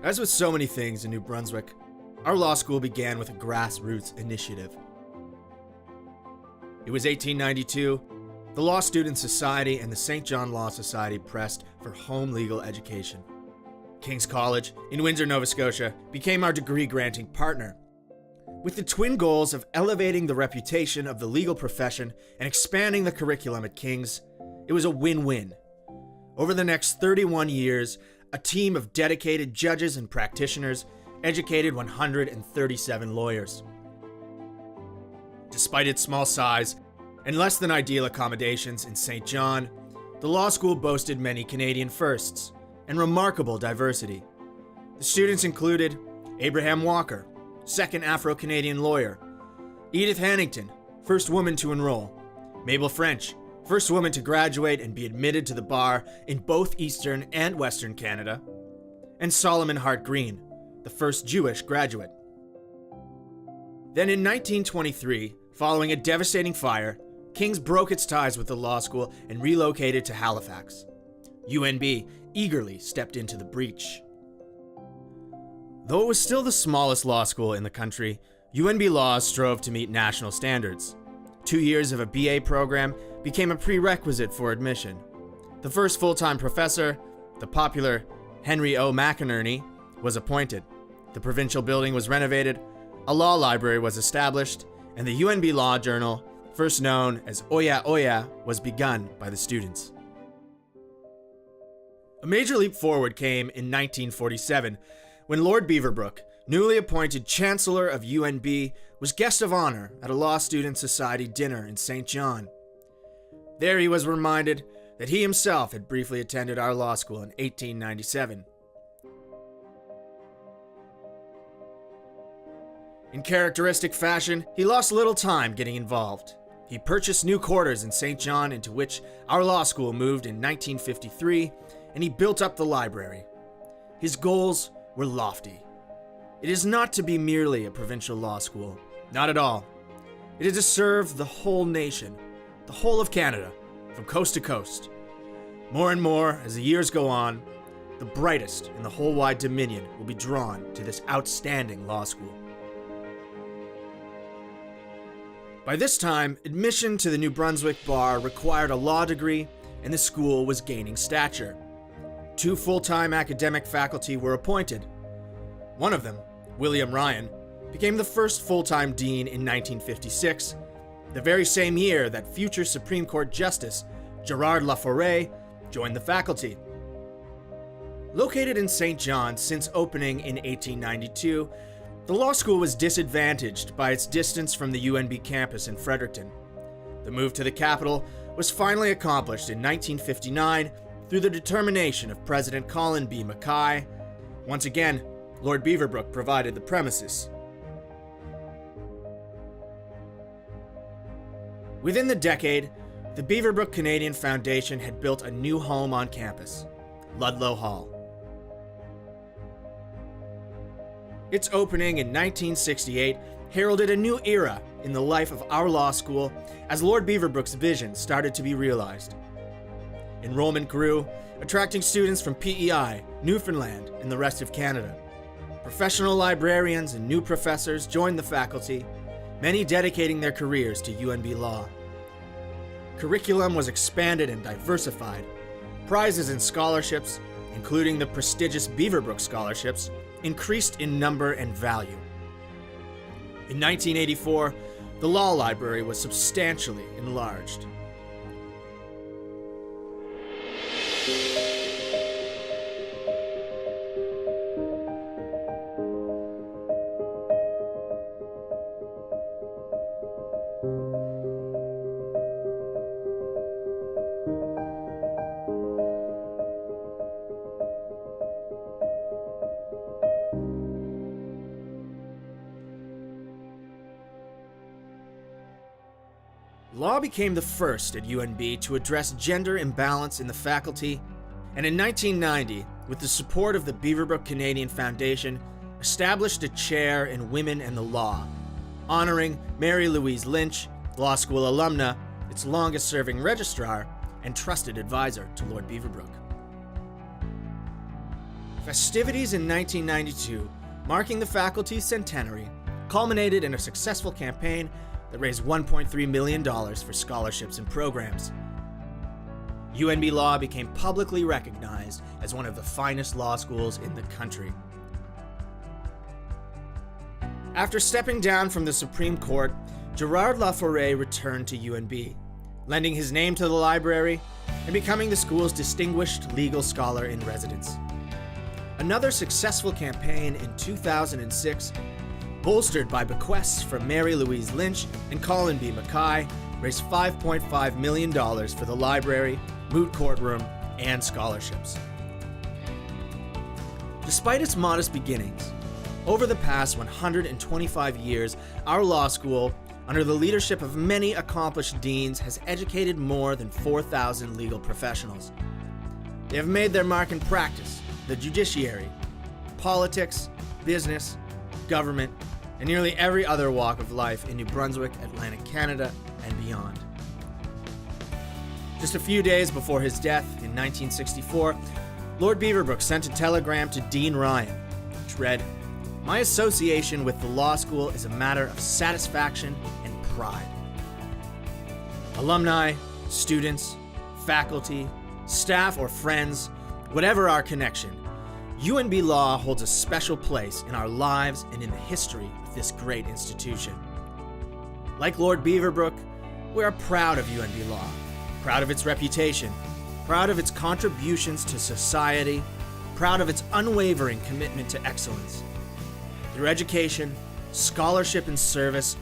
As with so many things in New Brunswick, our law school began with a grassroots initiative. It was 1892. The Law Student Society and the St. John Law Society pressed for home legal education. King's College in Windsor, Nova Scotia, became our degree-granting partner. With the twin goals of elevating the reputation of the legal profession and expanding the curriculum at King's, it was a win-win. Over the next 31 years, a team of dedicated judges and practitioners educated 137 lawyers. Despite its small size and less than ideal accommodations in St. John, the law school boasted many Canadian firsts and remarkable diversity. The students included Abraham Walker, second Afro-Canadian lawyer; Edith Hannington, first woman to enroll; Mabel French, first woman to graduate and be admitted to the bar in both Eastern and Western Canada; and Solomon Hart Green, the first Jewish graduate. Then in 1923, following a devastating fire, King's broke its ties with the law school and relocated to Halifax. UNB eagerly stepped into the breach. Though it was still the smallest law school in the country, UNB Law strove to meet national standards. 2 years of a BA program became a prerequisite for admission. The first full-time professor, the popular Henry O. McInerney, was appointed. The provincial building was renovated, a law library was established, and the UNB Law Journal, first known as Oya Oya, was begun by the students. A major leap forward came in 1947, when Lord Beaverbrook, newly appointed Chancellor of UNB, was guest of honor at a Law Student Society dinner in St. John. There he was reminded that he himself had briefly attended our law school in 1897. In characteristic fashion, he lost little time getting involved. He purchased new quarters in St. John, into which our law school moved in 1953, and he built up the library. His goals were lofty. It is not to be merely a provincial law school, not at all. It is to serve the whole nation, the whole of Canada, from coast to coast. More and more, as the years go on, the brightest in the whole wide Dominion will be drawn to this outstanding law school. By this time, admission to the New Brunswick bar required a law degree, and the school was gaining stature. 2 full-time academic faculty were appointed. One of them, William Ryan, became the first full-time dean in 1956, the very same year that future Supreme Court Justice Gerard Laforêt joined the faculty. Located in St. John since opening in 1892, the law school was disadvantaged by its distance from the UNB campus in Fredericton. The move to the capital was finally accomplished in 1959 through the determination of President Colin B. Mackay. Once again, Lord Beaverbrook provided the premises. Within the decade, the Beaverbrook Canadian Foundation had built a new home on campus, Ludlow Hall. Its opening in 1968 heralded a new era in the life of our law school as Lord Beaverbrook's vision started to be realized. Enrollment grew, attracting students from PEI, Newfoundland, and the rest of Canada. Professional librarians and new professors joined the faculty, many dedicating their careers to UNB Law. Curriculum was expanded and diversified. Prizes and scholarships, including the prestigious Beaverbrook scholarships, increased in number and value. In 1984, the law library was substantially enlarged. Law became the first at UNB to address gender imbalance in the faculty, and in 1990, with the support of the Beaverbrook Canadian Foundation, established a chair in Women and the Law, honoring Mary Louise Lynch, law school alumna, its longest-serving registrar, and trusted advisor to Lord Beaverbrook. Festivities in 1992, marking the faculty's centenary, culminated in a successful campaign that raised $1.3 million for scholarships and programs. UNB Law became publicly recognized as one of the finest law schools in the country. After stepping down from the Supreme Court, Gerard Laforêt returned to UNB, lending his name to the library and becoming the school's distinguished legal scholar in residence. Another successful campaign in 2006, bolstered by bequests from Mary Louise Lynch and Colin B. Mackay, raised $5.5 million for the library, moot courtroom, and scholarships. Despite its modest beginnings, over the past 125 years, our law school, under the leadership of many accomplished deans, has educated more than 4,000 legal professionals. They have made their mark in practice, the judiciary, politics, business, government, and nearly every other walk of life in New Brunswick, Atlantic Canada, and beyond. Just a few days before his death in 1964, Lord Beaverbrook sent a telegram to Dean Ryan, which read, "My association with the law school is a matter of satisfaction and pride. Alumni, students, faculty, staff, or friends, whatever our connection, UNB Law holds a special place in our lives and in the history of this great institution. Like Lord Beaverbrook, we are proud of UNB Law, proud of its reputation, proud of its contributions to society, proud of its unwavering commitment to excellence. Through education, scholarship, and service,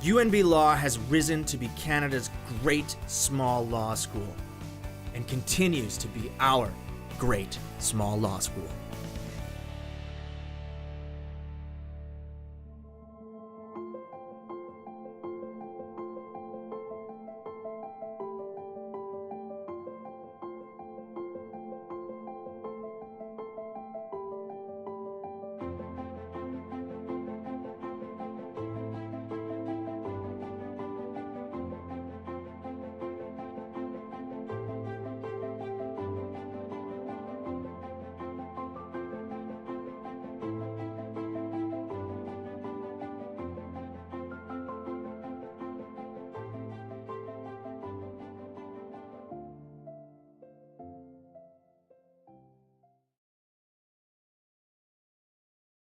UNB Law has risen to be Canada's great small law school and continues to be our great small law school."